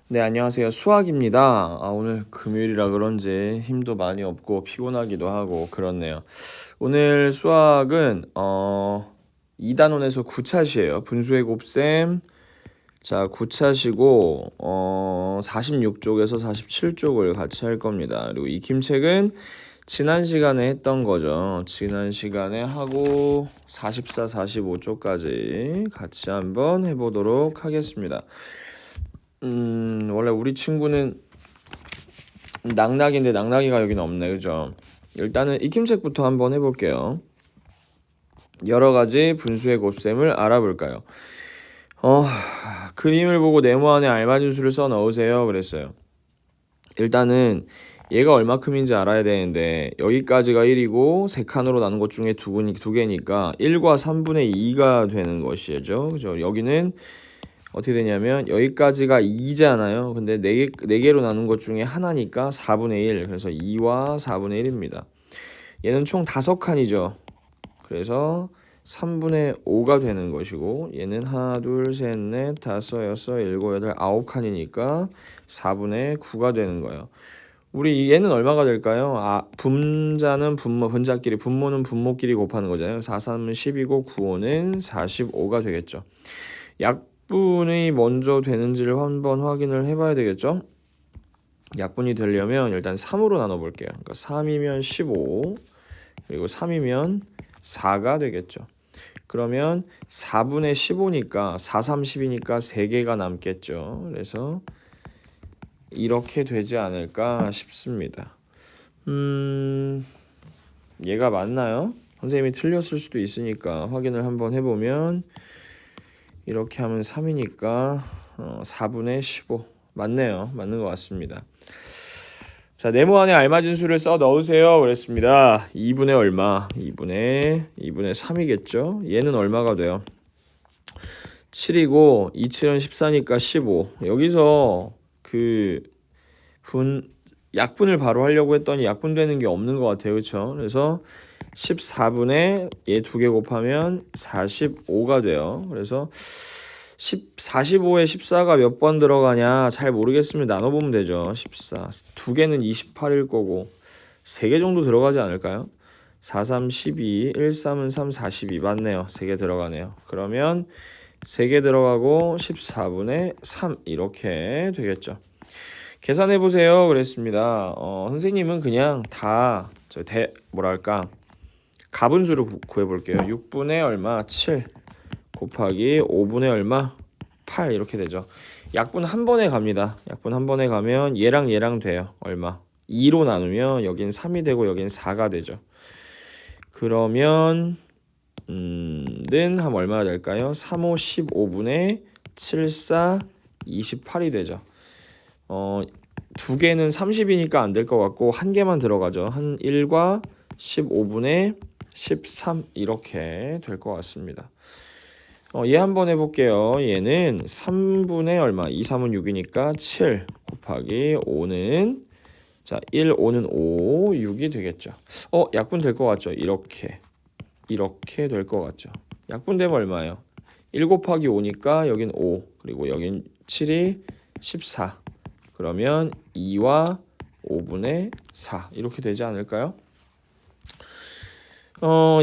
네, 안녕하세요. 수학입니다. 오늘 금요일이라 그런지 힘도 많이 없고 피곤하기도 하고 그렇네요. 오늘 수학은 2단원에서 9차시예요. 분수의 곱셈. 자, 9차시고 46쪽에서 47쪽을 같이 할 겁니다. 그리고 익힘책은 지난 시간에 했던 거죠. 지난 시간에 하고 44, 45쪽까지 같이 한번 해보도록 하겠습니다. 원래 우리 친구는 낙낙인데 낙낙이가 여기는 없네, 그죠? 일단은 익힘책부터 한번 해볼게요. 여러 가지 분수의 곱셈을 알아볼까요? 그림을 보고 네모 안에 알맞은 수를 써 넣으세요. 그랬어요. 일단은 얘가 얼마큼인지 알아야 되는데 여기까지가 1이고 세 칸으로 나눈 것 중에 두 개니까 1과 3분의 2가 되는 것이죠. 그죠? 여기는 어떻게 되냐면 여기까지가 2잖아요. 근데 4개로 나눈 것 중에 하나니까 4분의 1. 그래서 2와 4분의 1입니다. 얘는 총 5칸이죠. 그래서 3분의 5가 되는 것이고 얘는 하나, 둘, 셋, 넷, 다섯, 여섯, 일곱, 여덟, 9칸이니까 4분의 9가 되는 거예요. 우리 얘는 얼마가 될까요? 분자는 분자끼리, 분모는 분모끼리 곱하는 거잖아요. 4, 3은 10이고 9, 5는 45가 되겠죠. 약분이 먼저 되는지를 한번 확인을 해봐야 되겠죠. 약분이 되려면 일단 3으로 나눠볼게요. 그러니까 3이면 15 그리고 3이면 4가 되겠죠. 그러면 4분의 15니까 4, 30이니까 3개가 남겠죠. 그래서 이렇게 되지 않을까 싶습니다. 얘가 맞나요? 선생님이 틀렸을 수도 있으니까 확인을 한번 해보면 이렇게 하면 3이니까 4분의 15 맞네요. 맞는 것 같습니다. 자, 네모 안에 알맞은 수를 써 넣으세요. 그랬습니다. 2분의 얼마? 2분의 3이겠죠? 얘는 얼마가 돼요? 7이고 2, 7은 14니까 15. 여기서 약분을 바로 하려고 했더니 약분되는 게 없는 것 같아요. 그렇죠? 그래서 14분의 얘 2개 곱하면 45가 돼요. 그래서 45에 14가 몇 번 들어가냐 잘 모르겠으면 나눠보면 되죠. 14 2개는 28일 거고 3개 정도 들어가지 않을까요? 4, 3, 12 1, 3은 3, 42 맞네요. 3개 들어가네요. 그러면 3개 들어가고 14분의 3 이렇게 되겠죠. 계산해보세요. 그랬습니다. 선생님은 그냥 다 가분수로 구해볼게요. 6분의 얼마? 7 곱하기 5분의 얼마? 8 이렇게 되죠. 약분 한 번에 갑니다. 약분 한 번에 가면 얘랑 돼요. 얼마? 2로 나누면 여긴 3이 되고 여긴 4가 되죠. 그러면 는 하면 얼마나 될까요? 3, 5, 15분의 7, 4, 28이 되죠. 2개는 30이니까 안 될 것 같고 한 개만 들어가죠. 한 1과 15분의 13 이렇게 될 것 같습니다. 얘 한번 해볼게요. 얘는 3분의 얼마? 2, 3은 6이니까 7 곱하기 5는 자 1, 5는 5, 6이 되겠죠. 약분 될 것 같죠? 이렇게 될 것 같죠. 약분되면 얼마예요? 1 곱하기 5니까 여긴 5 그리고 여긴 7이 14 그러면 2와 5분의 4 이렇게 되지 않을까요?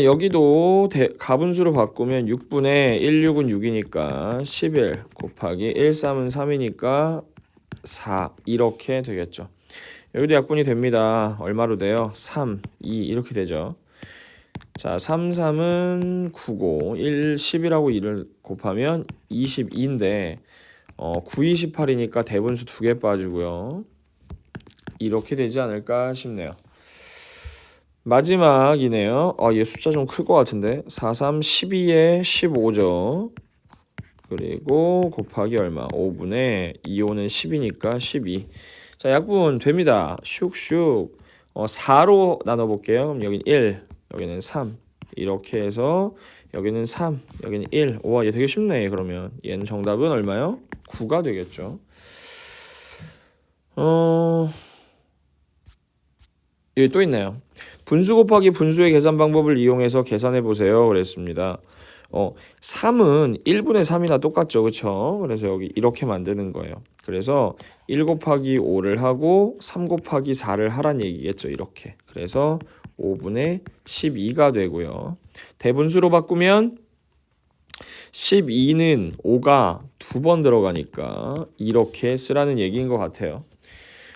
여기도 가분수로 바꾸면 6분의 1, 6은 6이니까 11 곱하기 1, 3은 3이니까 4 이렇게 되겠죠. 여기도 약분이 됩니다. 얼마로 돼요? 3, 2 이렇게 되죠. 자, 3, 3은 9고 1, 10이라고 2를 곱하면 22인데 9, 28이니까 대분수 2개 빠지고요. 이렇게 되지 않을까 싶네요. 마지막이네요. 얘 숫자 좀 클 것 같은데 4, 3, 12에 15죠. 그리고 곱하기 얼마? 5분의 2, 5는 10이니까 12. 자, 약분 됩니다. 슉슉 4로 나눠볼게요. 그럼 여긴 1, 여기는 3 이렇게 해서 여기는 3, 여기는 1. 와, 얘 되게 쉽네. 그러면 얘는 정답은 얼마요? 9가 되겠죠. 여기 또 있네요. 분수 곱하기 분수의 계산 방법을 이용해서 계산해 보세요. 그랬습니다. 3은 1분의 3이나 똑같죠. 그쵸? 그래서 여기 이렇게 만드는 거예요. 그래서 1 곱하기 5를 하고 3 곱하기 4를 하란 얘기겠죠. 이렇게. 그래서 5분의 12가 되고요. 대분수로 바꾸면 12는 5가 2번 들어가니까 이렇게 쓰라는 얘기인 것 같아요.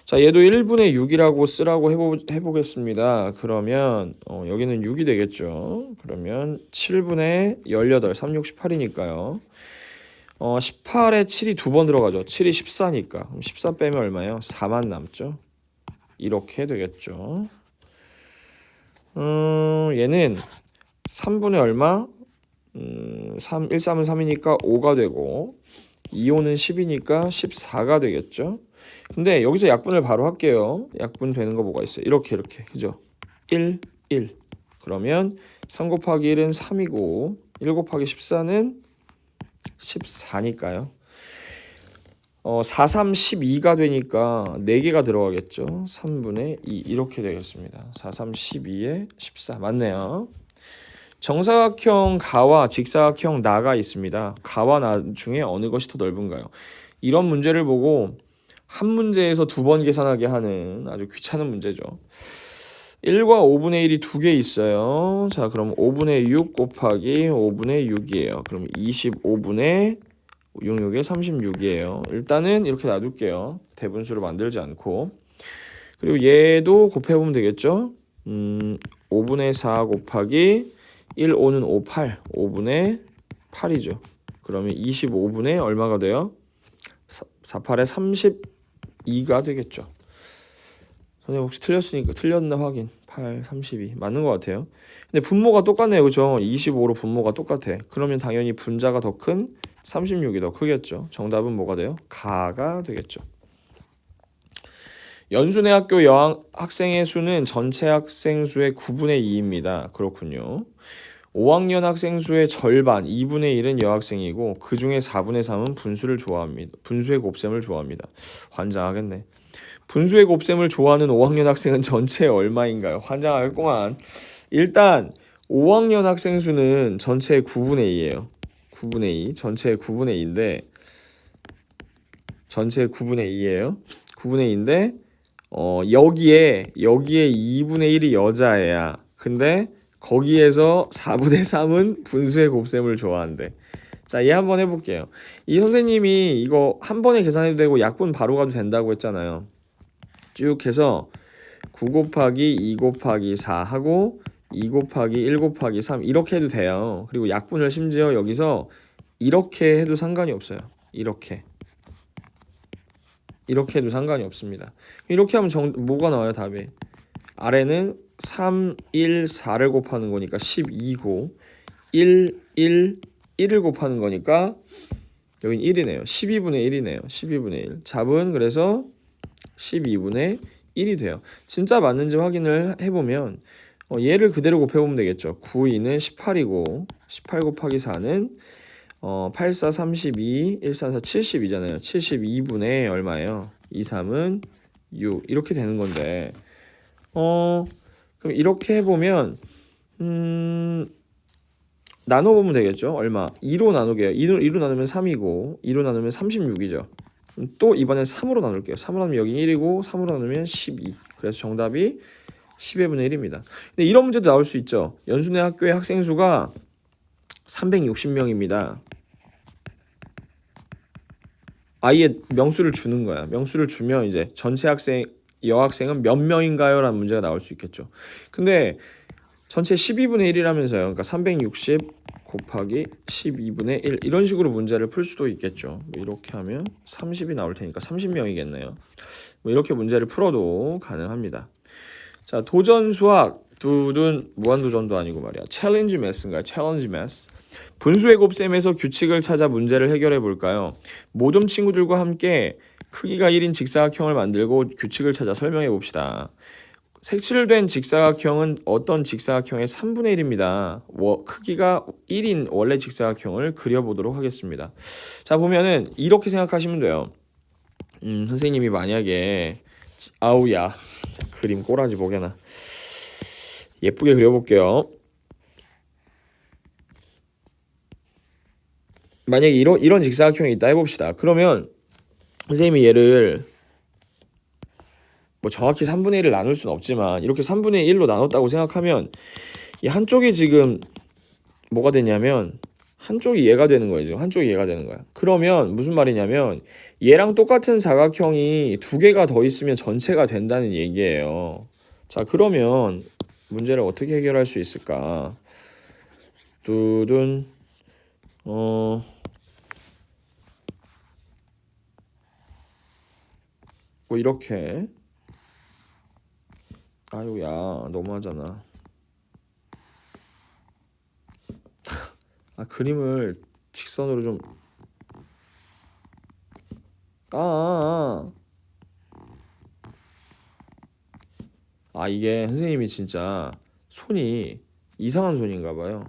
자, 얘도 1분의 6이라고 쓰라고 해보겠습니다. 그러면 여기는 6이 되겠죠. 그러면 7분의 18, 3, 6, 18이니까요. 18에 7이 2번 들어가죠. 7이 14니까. 그럼 14 빼면 얼마예요? 4만 남죠. 이렇게 되겠죠. 얘는 3분의 얼마? 3, 1, 3은 3이니까 5가 되고 2, 5는 10이니까 14가 되겠죠. 근데 여기서 약분을 바로 할게요. 약분 되는 거 뭐가 있어요? 이렇게 그죠? 1, 1 그러면 3 곱하기 1은 3이고 1 곱하기 14는 14니까요. 4, 3, 12가 되니까 4개가 들어가겠죠. 3분의 2 이렇게 되겠습니다. 4, 3, 12에 14 맞네요. 정사각형 가와 직사각형 나가 있습니다. 가와 나 중에 어느 것이 더 넓은가요? 이런 문제를 보고 한 문제에서 2번 계산하게 하는 아주 귀찮은 문제죠. 1과 5분의 1이 2개 있어요. 자, 그럼 5분의 6 곱하기 5분의 6이에요. 그럼 25분의 66에 36이에요. 일단은 이렇게 놔둘게요. 대분수로 만들지 않고. 그리고 얘도 곱해보면 되겠죠. 5분의 4 곱하기 1, 5는 5, 8. 5분의 8이죠. 그러면 25분의 얼마가 돼요? 4, 8에 32가 되겠죠. 선생님 혹시 틀렸나 확인. 8, 32 맞는 것 같아요. 근데 분모가 똑같네요. 그죠? 25로 분모가 똑같아. 그러면 당연히 분자가 더 큰 36이 더 크겠죠. 정답은 뭐가 돼요? 가가 되겠죠. 연수내 학교 학생의 수는 전체 학생 수의 9분의 2입니다. 그렇군요. 5학년 학생 수의 절반 2분의 1은 여학생이고 그 중에 4분의 3은 분수를 좋아합니다. 분수의 곱셈을 좋아합니다. 환장하겠네. 분수의 곱셈을 좋아하는 5학년 학생은 전체에 얼마인가요? 환장하겠구만. 일단 5학년 학생 수는 전체의 9분의 2예요. 9분의 2. 전체의 9분의 2인데 전체의 9분의 2예요. 9분의 2인데 여기에 2분의 1이 여자애야. 근데 거기에서 4분의 3은 분수의 곱셈을 좋아한대. 자, 얘 한번 해볼게요. 이 선생님이 이거 한 번에 계산해도 되고 약분 바로 가도 된다고 했잖아요. 쭉 해서 9 곱하기 2 곱하기 4 하고 2 곱하기 1 곱하기 3 이렇게 해도 돼요. 그리고 약분을 심지어 여기서 이렇게 해도 상관이 없어요. 이렇게 해도 상관이 없습니다. 이렇게 하면 뭐가 나와요? 답이 아래는 3, 1, 4를 곱하는 거니까 12고 1, 1, 1을 곱하는 거니까 여긴 1이네요. 12분의 1이네요. 12분의 1. 답은 그래서 12분의 1이 돼요. 진짜 맞는지 확인을 해보면 얘를 그대로 곱해보면 되겠죠. 9, 2는 18이고 18 곱하기 4는 8, 4, 32, 1, 4, 4, 72잖아요. 72분의 얼마예요? 2, 3은 6 이렇게 되는 건데 그럼 이렇게 해보면 나눠보면 되겠죠. 얼마? 2로 나누게요. 2로 나누면 3이고 2로 나누면 36이죠. 또 이번엔 3으로 나눌게요. 3으로 나누면 여기 1이고 3으로 나누면 12. 그래서 정답이 10의 분의 1입니다. 근데 이런 문제도 나올 수 있죠. 연수내 학교의 학생 수가 360명입니다. 아예 명수를 주는 거야. 명수를 주면 이제 전체 여학생은 몇 명인가요? 라는 문제가 나올 수 있겠죠. 근데 전체 12분의 1이라면서요. 그러니까 360 곱하기 12분의 1 이런 식으로 문제를 풀 수도 있겠죠. 이렇게 하면 30이 나올 테니까 30명이겠네요. 이렇게 문제를 풀어도 가능합니다. 자, 도전 수학 두둔 무한도전도 아니고 말이야. 챌린지 매스인가요? 챌린지 매스. 분수의 곱셈에서 규칙을 찾아 문제를 해결해 볼까요? 모든 친구들과 함께 크기가 1인 직사각형을 만들고 규칙을 찾아 설명해 봅시다. 색칠된 직사각형은 어떤 직사각형의 3분의 1입니다. 크기가 1인 원래 직사각형을 그려보도록 하겠습니다. 자, 보면은 이렇게 생각하시면 돼요. 선생님이 만약에 아우야 자, 그림 꼬라지 보게나 예쁘게 그려볼게요. 만약에 이런 직사각형이 있다 해봅시다. 그러면 선생님이 얘를 뭐 정확히 3분의 1을 나눌 수는 없지만 이렇게 3분의 1로 나눴다고 생각하면 이 한쪽이 지금 뭐가 되냐면 한쪽이 얘가 되는 거예요. 지금 한쪽이 얘가 되는 거야. 그러면 무슨 말이냐면 얘랑 똑같은 사각형이 두 개가 더 있으면 전체가 된다는 얘기예요. 자, 그러면 문제를 어떻게 해결할 수 있을까? 두둔 뭐 이렇게. 아유야, 너무하잖아. 아, 그림을 직선으로 좀. 이게 선생님이 진짜 손이 이상한 손인가 봐요.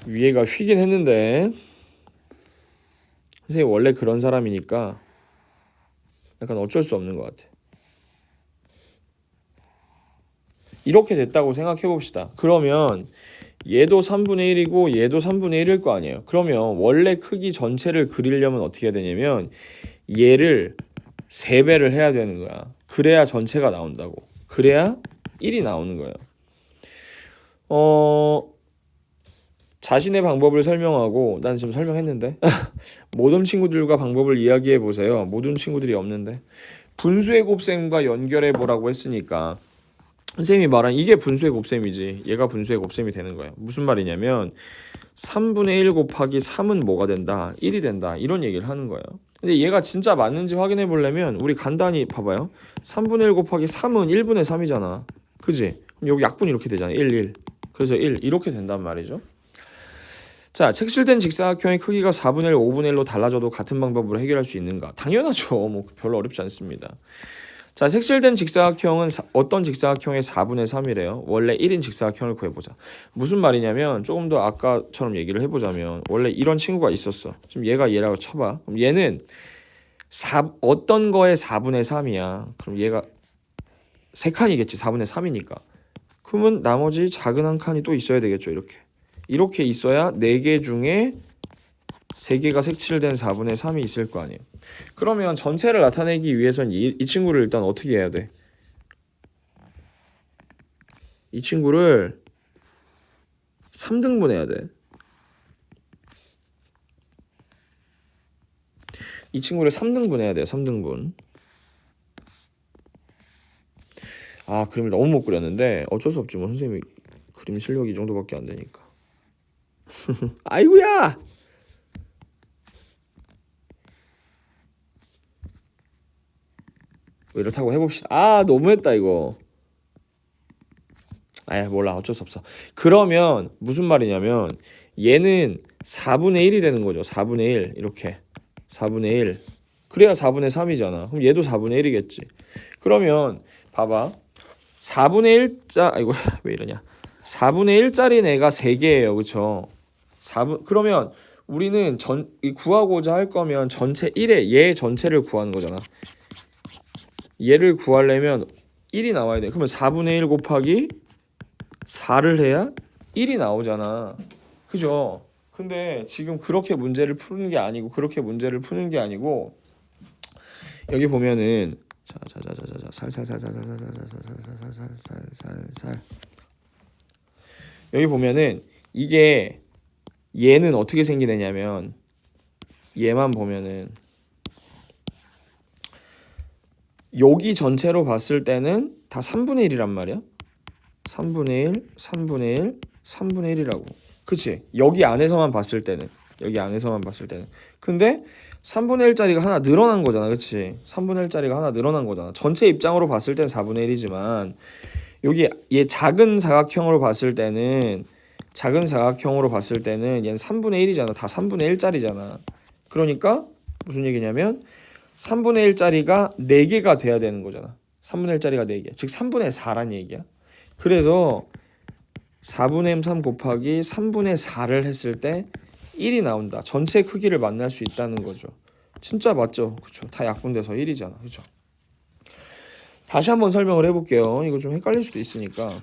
위에가 휘긴 했는데 선생님 원래 그런 사람이니까 약간 어쩔 수 없는 것 같아. 이렇게 됐다고 생각해 봅시다. 그러면 얘도 3분의 1이고 얘도 3분의 1일 거 아니에요. 그러면 원래 크기 전체를 그리려면 어떻게 해야 되냐면 얘를 3배를 해야 되는 거야. 그래야 전체가 나온다고. 그래야 1이 나오는 거예요. 자신의 방법을 설명하고, 난 지금 설명했는데 모든 친구들과 방법을 이야기해 보세요. 모든 친구들이 없는데 분수의 곱셈과 연결해 보라고 했으니까 선생님이 말한 이게 분수의 곱셈이지, 얘가 분수의 곱셈이 되는 거예요. 무슨 말이냐면 3분의 1 곱하기 3은 뭐가 된다? 1이 된다, 이런 얘기를 하는 거예요. 근데 얘가 진짜 맞는지 확인해 보려면 우리 간단히 봐봐요. 3분의 1 곱하기 3은 1분의 3이잖아, 그지? 그럼 여기 약분이 이렇게 되잖아. 1, 1. 그래서 1 이렇게 된단 말이죠. 자, 색칠된 직사각형의 크기가 4분의 1, 5분의 1로 달라져도 같은 방법으로 해결할 수 있는가? 당연하죠. 뭐 별로 어렵지 않습니다. 자, 색칠된 직사각형은 어떤 직사각형의 4분의 3이래요? 원래 1인 직사각형을 구해보자. 무슨 말이냐면 조금 더 아까처럼 얘기를 해보자면 원래 이런 친구가 있었어. 지금 얘가 얘라고 쳐봐. 그럼 얘는 어떤 거의 4분의 3이야. 그럼 얘가 3칸이겠지. 4분의 3이니까. 그러면 나머지 작은 한 칸이 또 있어야 되겠죠. 이렇게 있어야 4개 중에 3개가 색칠된 4분의 3이 있을 거 아니에요. 그러면 전체를 나타내기 위해서는 이 친구를 일단 어떻게 해야 돼? 이 친구를 3등분 해야 돼. 이 친구를 3등분 해야 돼. 3등분. 그림을 너무 못 그렸는데 어쩔 수 없지 뭐. 선생님이 그림 실력이 이 정도밖에 안 되니까. 아이고야! 뭐 이렇다고 해봅시다. 너무했다 이거. 몰라, 어쩔 수 없어. 그러면 무슨 말이냐면 얘는 4분의 1이 되는 거죠. 4분의 1 이렇게 4분의 1. 그래야 4분의 3이잖아. 그럼 얘도 4분의 1이겠지. 그러면 봐봐. 4분의 1짜 아이고 왜 이러냐. 4분의 1짜리 애가 3개예요. 그쵸? 그러면 우리는 구하고자 할 거면 전체 1의 얘 전체를 구하는 거잖아. 얘를 구하려면 1이 나와야 돼. 그러면 4분의 1 곱하기 4를 해야 1이 나오잖아. 그죠? 근데 지금 그렇게 문제를 푸는 게 아니고 여기 보면은 살살살살살살살살살살살살살살 여기 보면은 이게 얘는 어떻게 생기냐면 얘만 보면은 여기 전체로 봤을 때는 다 3분의 1이란 말이야. 3분의 1, 3분의 1, 3분의 1이라고. 그치? 여기 안에서만 봤을 때는. 근데 3분의 1짜리가 하나 늘어난 거잖아. 그치? 3분의 1짜리가 하나 늘어난 거잖아. 전체 입장으로 봤을 땐 4분의 1이지만 여기 얘 작은 사각형으로 봤을 때는 얘는 3분의 1이잖아. 다 3분의 1짜리잖아. 그러니까 무슨 얘기냐면 3분의 1짜리가 4개가 돼야 되는 거잖아. 3분의 1짜리가 4개. 즉 3분의 4란 얘기야. 그래서 4분의 3 곱하기 3분의 4를 했을 때 1이 나온다. 전체 크기를 만날 수 있다는 거죠. 진짜 맞죠? 그쵸? 다 약분돼서 1이잖아. 그쵸? 다시 한번 설명을 해볼게요. 이거 좀 헷갈릴 수도 있으니까.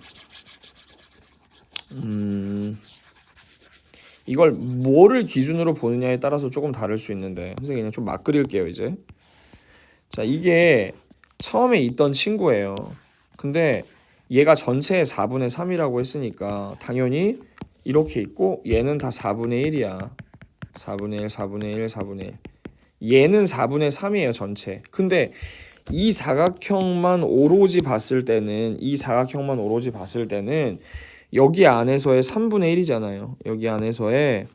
이걸 뭐를 기준으로 보느냐에 따라서 조금 다를 수 있는데 선생님 그냥 좀 막 그릴게요 이제. 자, 이게 처음에 있던 친구예요. 근데 얘가 전체의 4분의 3이라고 했으니까 당연히 이렇게 있고 얘는 다 4분의 1이야. 4분의 1, 4분의 1, 4분의 1. 얘는 4분의 3이에요 전체. 근데 이 사각형만 오로지 봤을 때는 여기 안에서의 3분의 1이잖아요. 여기 안에서의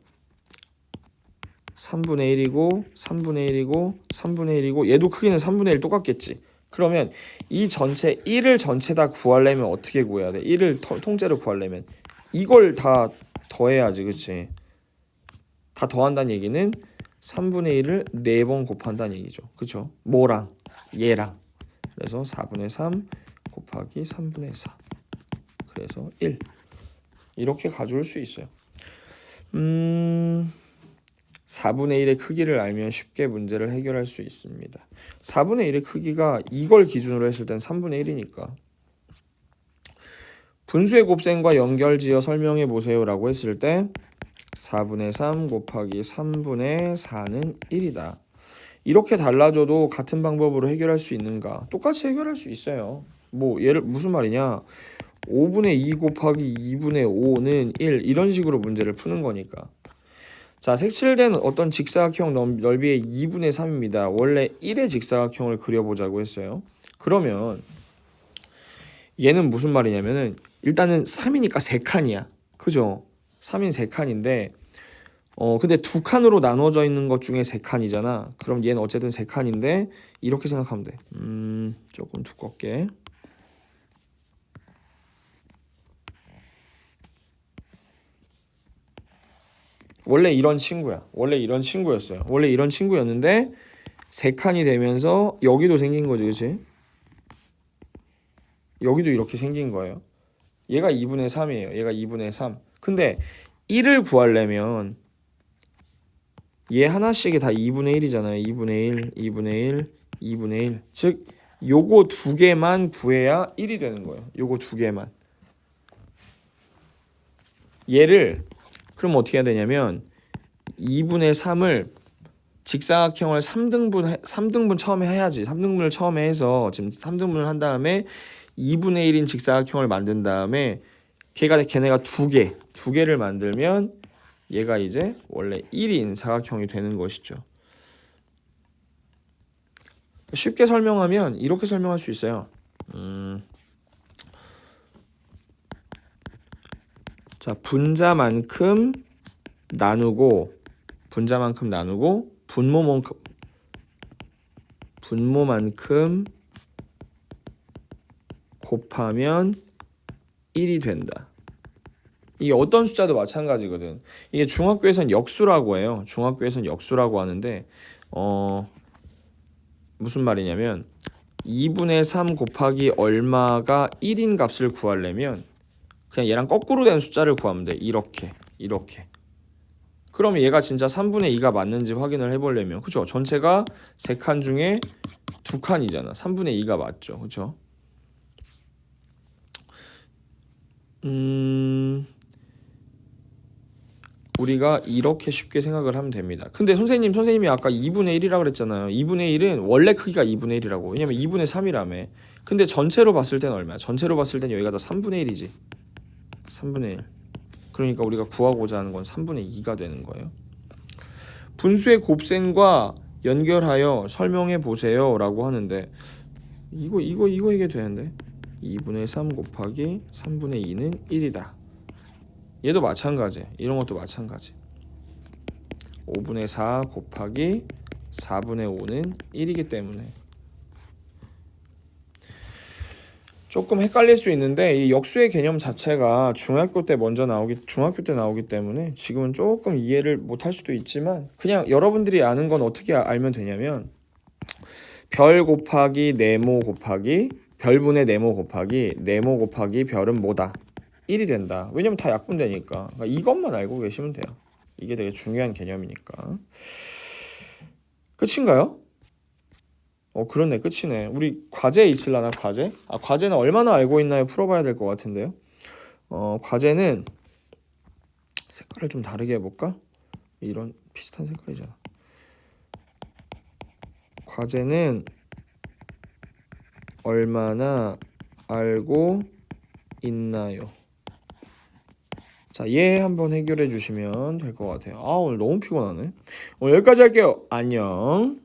3분의 1이고 3분의 1이고 3분의 1이고 얘도 크기는 3분의 1 똑같겠지. 그러면 이 전체 1을 전체 다 구하려면 어떻게 구해야 돼? 1을 통째로 구하려면 이걸 다 더해야지. 그치? 다 더한다는 얘기는 3분의 1을 4번 곱한다는 얘기죠. 그쵸? 뭐랑? 얘랑. 그래서 4분의 3 곱하기 3분의 4. 그래서 1. 이렇게 가져올 수 있어요. 4분의 1의 크기를 알면 쉽게 문제를 해결할 수 있습니다. 4분의 1의 크기가 이걸 기준으로 했을 땐 3분의 1이니까 분수의 곱셈과 연결지어 설명해 보세요 라고 했을 때 4분의 3 곱하기 3분의 4는 1이다. 이렇게 달라져도 같은 방법으로 해결할 수 있는가? 똑같이 해결할 수 있어요. 뭐 얘를 무슨 말이냐? 5분의 2 곱하기 2분의 5는 1 이런 식으로 문제를 푸는 거니까. 자, 색칠된 어떤 직사각형 넓이의 2분의 3입니다. 원래 1의 직사각형을 그려보자고 했어요. 그러면 얘는 무슨 말이냐면은 일단은 3이니까 3칸이야. 그죠? 3인 3칸인데 근데 2칸으로 나눠져 있는 것 중에 3칸이잖아. 그럼 얘는 어쨌든 3칸인데 이렇게 생각하면 돼. 조금 두껍게. 원래 이런 친구였어요. 원래 이런 친구였는데 3칸이 되면서 여기도 생긴 거지. 그치? 여기도 이렇게 생긴 거예요. 얘가 2분의 3이에요. 얘가 2분의 3. 근데 1을 구하려면 얘 하나씩이 다 2분의 1이잖아요. 2분의 1, 2분의 1, 2분의 1. 즉 요거 두 개만 구해야 1이 되는 거예요. 요거 두 개만. 얘를 그럼 어떻게 해야 되냐면 2분의 3을 직사각형을 3등분 처음에 해야지. 3등분을 처음에 해서 지금 3등분을 한 다음에 2분의 1인 직사각형을 만든 다음에 걔네가 두 개를 만들면 얘가 이제 원래 1인 사각형이 되는 것이죠. 쉽게 설명하면 이렇게 설명할 수 있어요. 자, 분모만큼 나누고 분모만큼 곱하면 1이 된다. 이게 어떤 숫자도 마찬가지거든. 이게 중학교에선 역수라고 해요. 중학교에선 역수라고 하는데 무슨 말이냐면 2분의 3 곱하기 얼마가 1인 값을 구하려면 그냥 얘랑 거꾸로 된 숫자를 구하면 돼. 이렇게. 그럼 얘가 진짜 3분의 2가 맞는지 확인을 해보려면 그죠? 전체가 3칸 중에 2칸이잖아. 3분의 2가 맞죠. 그죠? 우리가 이렇게 쉽게 생각을 하면 됩니다. 근데 선생님이 아까 2분의 1이라고 그랬잖아요. 2분의 1은 원래 크기가 2분의 1이라고. 왜냐면 2분의 3이라며. 근데 전체로 봤을 때는 얼마야? 전체로 봤을 땐 여기가 다 3분의 1이지. 3분의 1. 그러니까 우리가 구하고자 하는 건 3분의 2가 되는 거예요. 분수의 곱셈과 연결하여 설명해 보세요 라고 하는데 이거 이게 되는데 2분의 3 곱하기 3분의 2는 1이다. 얘도 마찬가지. 이런 것도 마찬가지. 5분의 4 곱하기 4분의 5는 1이기 때문에 조금 헷갈릴 수 있는데 이 역수의 개념 자체가 중학교 때 나오기 때문에 지금은 조금 이해를 못할 수도 있지만 그냥 여러분들이 아는 건 어떻게 알면 되냐면 별 곱하기 네모 곱하기 별분의 네모 곱하기 네모 곱하기 별은 뭐다? 1이 된다. 왜냐면 다 약분되니까. 그러니까 이것만 알고 계시면 돼요. 이게 되게 중요한 개념이니까. 끝인가요? 그렇네. 끝이네. 우리 과제 있을라나 과제? 과제는 얼마나 알고 있나요? 풀어봐야 될 것 같은데요. 과제는 색깔을 좀 다르게 해볼까? 이런 비슷한 색깔이잖아. 과제는 얼마나 알고 있나요? 자, 얘 한번 해결해 주시면 될 것 같아요. 아, 오늘 너무 피곤하네. 오늘 여기까지 할게요. 안녕.